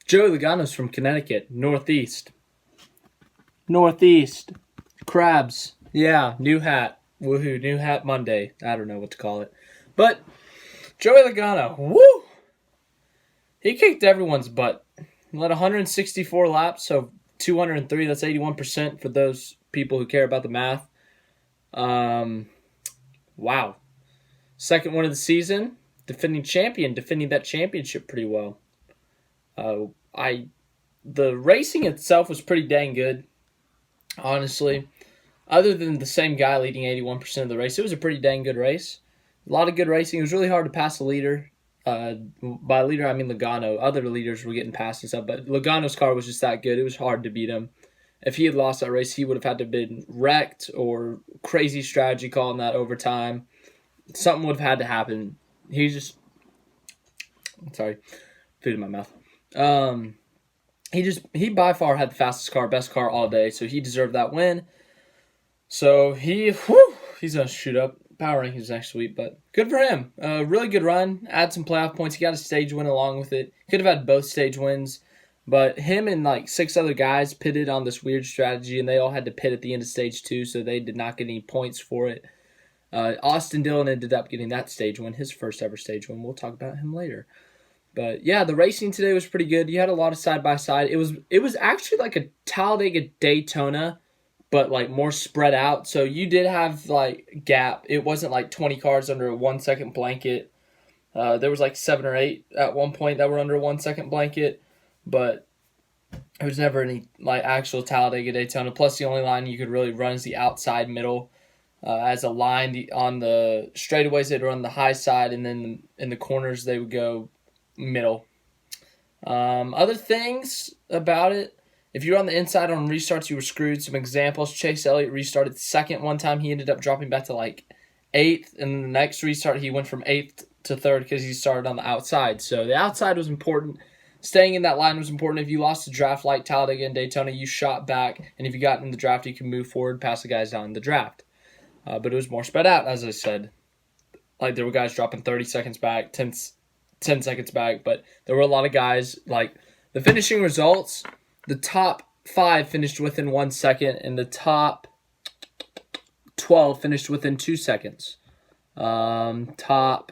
Joey Logano's from Connecticut, Northeast. Northeast. Crabs. Yeah, new hat. Woohoo, new hat Monday. I don't know what to call it. But Joey Logano, woo! He kicked everyone's butt. He led 164 laps, so 203, that's 81% for those people who care about the math. Wow. Second one of the season. Defending champion, defending that championship pretty well. The racing itself was pretty dang good, honestly. Other than the same guy leading 81% of the race, it was a pretty dang good race. A lot of good racing. It was really hard to pass the leader. By leader, I mean Logano. Other leaders were getting past and stuff, but Logano's car was just that good. It was hard to beat him. If he had lost that race, he would have had to have been wrecked or crazy strategy calling that overtime. Something would have had to happen. Sorry, food in my mouth. He by far had the fastest car, best car all day, so he deserved that win. So he's gonna shoot up power rankings next week, but good for him. Really good run. Add some playoff points. He got a stage win along with it. Could have had both stage wins, but him and like 6 other guys pitted on this weird strategy, and they all had to pit at the end of stage 2, so they did not get any points for it. Austin Dillon ended up getting that stage win, his first ever stage win. We'll talk about him later. But yeah, the racing today was pretty good. You had a lot of side-by-side. It was actually like a Talladega Daytona, but like more spread out. So you did have like gap. It wasn't like 20 cars under a 1 second blanket. There was like 7 or 8 at one point that were under a 1 second blanket, but there was never any like actual Talladega Daytona. Plus, the only line you could really run is the outside middle. As a line on the straightaways, they'd run the high side, and then in the corners they would go middle. Other things about it, if you're on the inside on restarts, you were screwed. Some examples: Chase Elliott restarted second one time. He ended up dropping back to like 8th, and then the next restart he went from 8th to 3rd because he started on the outside. So the outside was important. Staying in that line was important. If you lost the draft like Talladega and Daytona, you shot back, and if you got in the draft, you can move forward past the guys down in the draft. But it was more spread out, as I said. Like, there were guys dropping 30 seconds back, 10 seconds back, but there were a lot of guys, like, the finishing results, the top 5 finished within 1 second, and the top 12 finished within 2 seconds. Top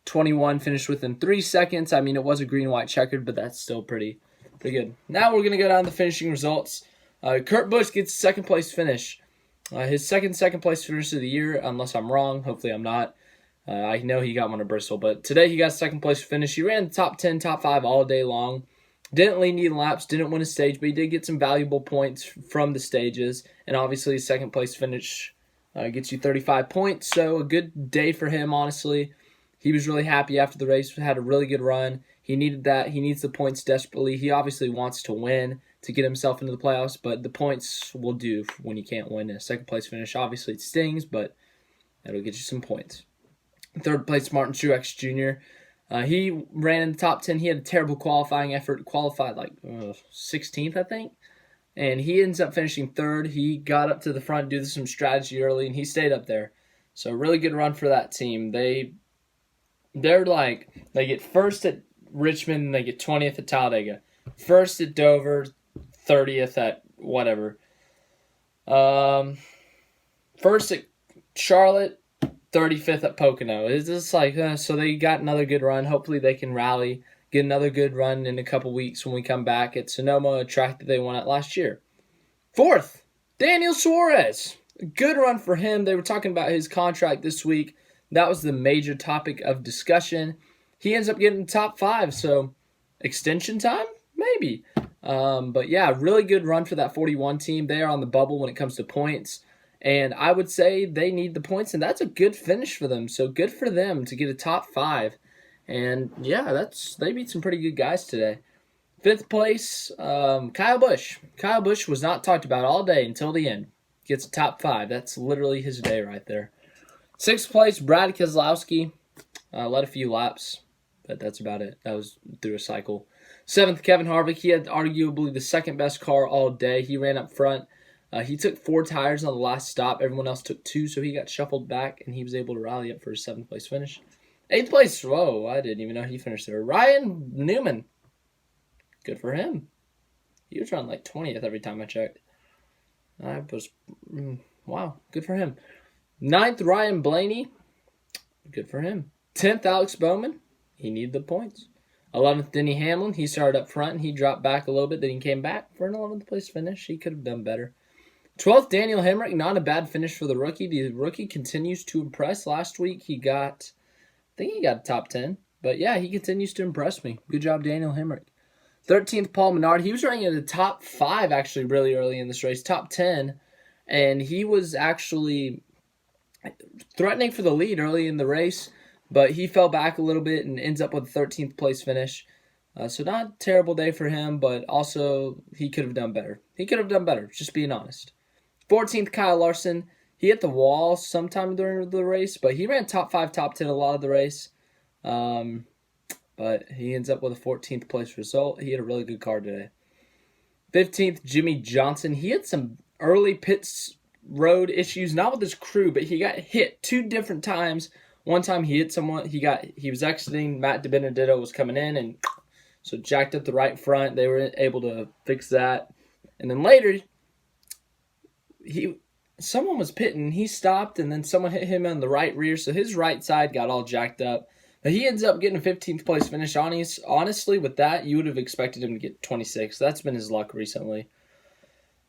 21 finished within 3 seconds. I mean, it was a green-white checkered, but that's still pretty good. Now we're going to go down the finishing results. Kurt Busch gets a second-place finish. His second place finish of the year, unless I'm wrong. Hopefully I'm not. I know he got one at Bristol, but today he got second place finish. He ran the top 10, top 5 all day long. Didn't lead any laps, didn't win a stage, but he did get some valuable points from the stages. And obviously his second place finish gets you 35 points, so a good day for him, honestly. He was really happy after the race, had a really good run. He needed that. He needs the points desperately. He obviously wants to win to get himself into the playoffs, but the points will do when you can't win. A second place finish, obviously it stings, but that'll get you some points. Third place, Martin Truex Jr. He ran in the top 10. He had a terrible qualifying effort, qualified like 16th, I think, and he ends up finishing 3rd. He got up to the front, due to some strategy early, and he stayed up there. So really good run for that team. They're like, they get first at Richmond, and they get 20th at Talladega. First at Dover, 30th at whatever. First at Charlotte, 35th at Pocono. It's just like, so they got another good run. Hopefully they can rally, get another good run in a couple weeks when we come back at Sonoma, a track that they won at last year. 4th, Daniel Suarez. Good run for him. They were talking about his contract this week. That was the major topic of discussion. He ends up getting the top 5, so extension time? Maybe. But yeah, really good run for that 41 team. They are on the bubble when it comes to points. And I would say they need the points, and that's a good finish for them. So good for them to get a top 5. And yeah, they beat some pretty good guys today. 5th place, Kyle Busch. Kyle Busch was not talked about all day until the end. Gets a top 5. That's literally his day right there. 6th place, Brad Keselowski. Led a few laps, but that's about it. That was through a cycle. 7th, Kevin Harvick. He had arguably the second best car all day. He ran up front. He took 4 tires on the last stop. Everyone else took 2, so he got shuffled back, and he was able to rally up for his 7th place finish. 8th place, whoa, I didn't even know he finished there. Ryan Newman. Good for him. He was running like 20th every time I checked. Wow, good for him. 9th, Ryan Blaney. Good for him. 10th, Alex Bowman. He needed the points. 11th, Denny Hamlin. He started up front and he dropped back a little bit. Then he came back for an 11th place finish. He could have done better. 12th, Daniel Hemrick. Not a bad finish for the rookie. The rookie continues to impress. Last week I think he got a top 10. But yeah, he continues to impress me. Good job, Daniel Hemrick. 13th, Paul Menard. He was running in the top 5 actually really early in this race. Top 10. And he was actually threatening for the lead early in the race. But he fell back a little bit and ends up with a 13th place finish. So not a terrible day for him, but also he could have done better. Just being honest. 14th, Kyle Larson. He hit the wall sometime during the race, but he ran top 5, top 10 a lot of the race. But he ends up with a 14th place result. He had a really good car today. 15th, Jimmy Johnson. He had some early pits road issues, not with his crew, but he got hit 2 different times. One time he hit someone. He was exiting. Matt DiBenedetto was coming in, and so jacked up the right front. They were able to fix that. And then later, someone was pitting. He stopped, and then someone hit him on the right rear, so his right side got all jacked up. But he ends up getting a 15th place finish. Honestly, with that, you would have expected him to get 26th. That's been his luck recently.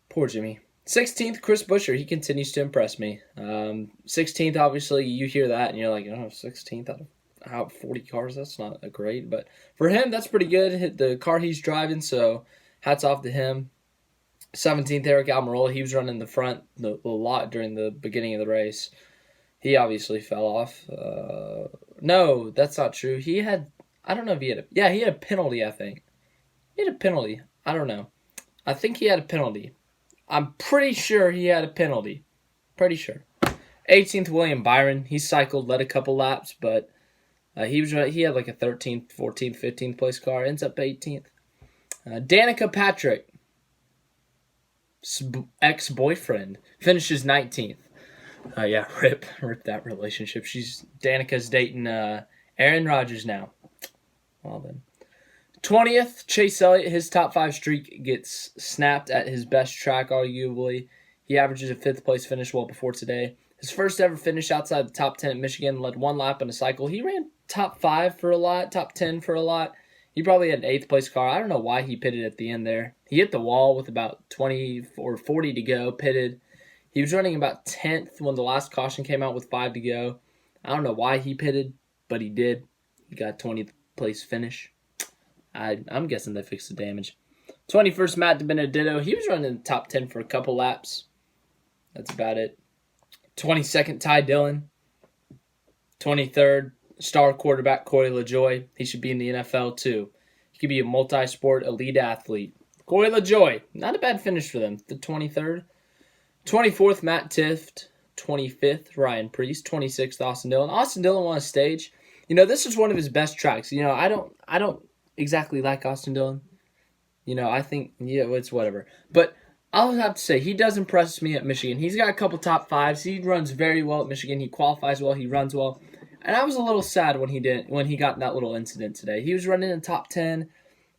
Poor Jimmy. 16th, Chris Buescher. He continues to impress me. 16th, obviously, you hear that, and you're like, 16th out of 40 cars, that's not a great. But for him, that's pretty good. Hit the car he's driving, so hats off to him. 17th, Eric Almirola. He was running the front a lot during the beginning of the race. He obviously fell off. No, that's not true. I don't know if he had he had a penalty, I think. He had a penalty. I don't know. I think he had a penalty. I'm pretty sure he had a penalty. Pretty sure. 18th, William Byron. He cycled, led a couple laps, but he had like a 13th, 14th, 15th place car. Ends up 18th. Danica Patrick, ex-boyfriend, finishes 19th. Rip that relationship. Danica's dating Aaron Rodgers now. Well then. 20th, Chase Elliott. His top 5 streak gets snapped at his best track, arguably. He averages a 5th place finish well before today. His first ever finish outside the top 10 at Michigan, led 1 lap in a cycle. He ran top 5 for a lot, top 10 for a lot. He probably had an 8th place car. I don't know why he pitted at the end there. He hit the wall with about 20 or 40 to go, pitted. He was running about 10th when the last caution came out with 5 to go. I don't know why he pitted, but he did. He got 20th place finish. I'm guessing they fixed the damage. 21st, Matt DiBenedetto. He was running in the top 10 for a couple laps. That's about it. 22nd, Ty Dillon. 23rd, star quarterback Corey LaJoie. He should be in the NFL too. He could be a multi-sport elite athlete. Corey LaJoie. Not a bad finish for them. The 23rd. 24th, Matt Tifft. 25th, Ryan Priest. 26th, Austin Dillon. Austin Dillon won a stage. This is one of his best tracks. I don't exactly like Austin Dillon. I think, it's whatever. But I'll have to say, he does impress me at Michigan. He's got a couple top 5s. He runs very well at Michigan. He qualifies well. He runs well. And I was a little sad when he got that little incident today. He was running in top 10.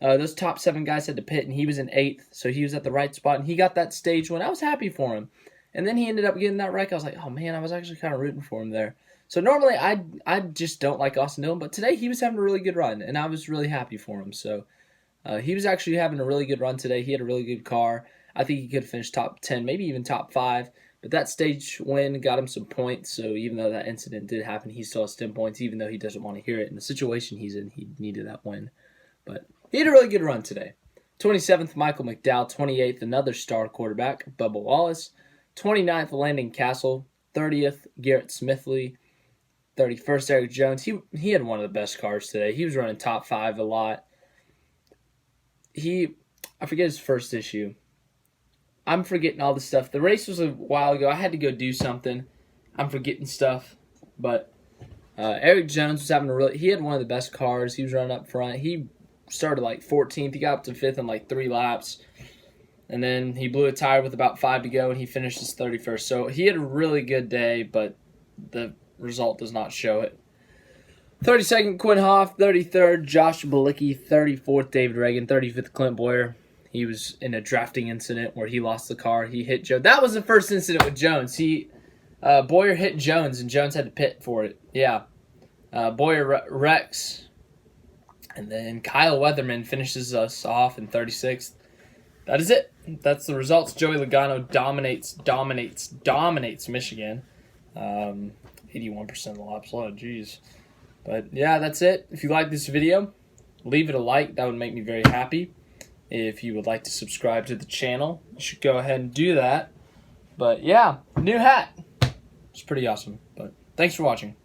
Those top 7 guys had to pit, and he was in 8th. So he was at the right spot, and he got that stage win. I was happy for him. And then he ended up getting that wreck. I was like, oh, man, I was actually kind of rooting for him there. So normally I just don't like Austin Dillon, but today he was having a really good run, and I was really happy for him. So he was actually having a really good run today. He had a really good car. I think he could have finished top 10, maybe even top 5. But that stage win got him some points. So even though that incident did happen, he still has 10 points, even though he doesn't want to hear it. In the situation he's in, he needed that win. But he had a really good run today. 27th, Michael McDowell. 28th, another star quarterback, Bubba Wallace. 29th, Landon Castle. 30th, Garrett Smithley. 31st, Eric Jones. He had one of the best cars today. He was running top 5 a lot. I forget his first issue. I'm forgetting all the stuff. The race was a while ago. I had to go do something. I'm forgetting stuff. But Eric Jones was having he had one of the best cars. He was running up front. He started like 14th. He got up to 5th in like 3 laps. And then he blew a tire with about 5 to go, and he finished his 31st. So he had a really good day, but the result does not show it. 32nd, Quinn Hoff. 33rd, Josh Balicki. 34th, David Reagan. 35th, Clint Boyer. He was in a drafting incident where he lost the car. He hit Joe. That was the first incident with Jones. Boyer hit Jones, and Jones had to pit for it. Yeah. Boyer wrecks. And then Kyle Weatherman finishes us off in 36th. That is it. That's the results. Joey Logano dominates Michigan. 81% of the laps load. Jeez. But, yeah, that's it. If you like this video, leave it a like. That would make me very happy. If you would like to subscribe to the channel, you should go ahead and do that. But, yeah, new hat. It's pretty awesome. But thanks for watching.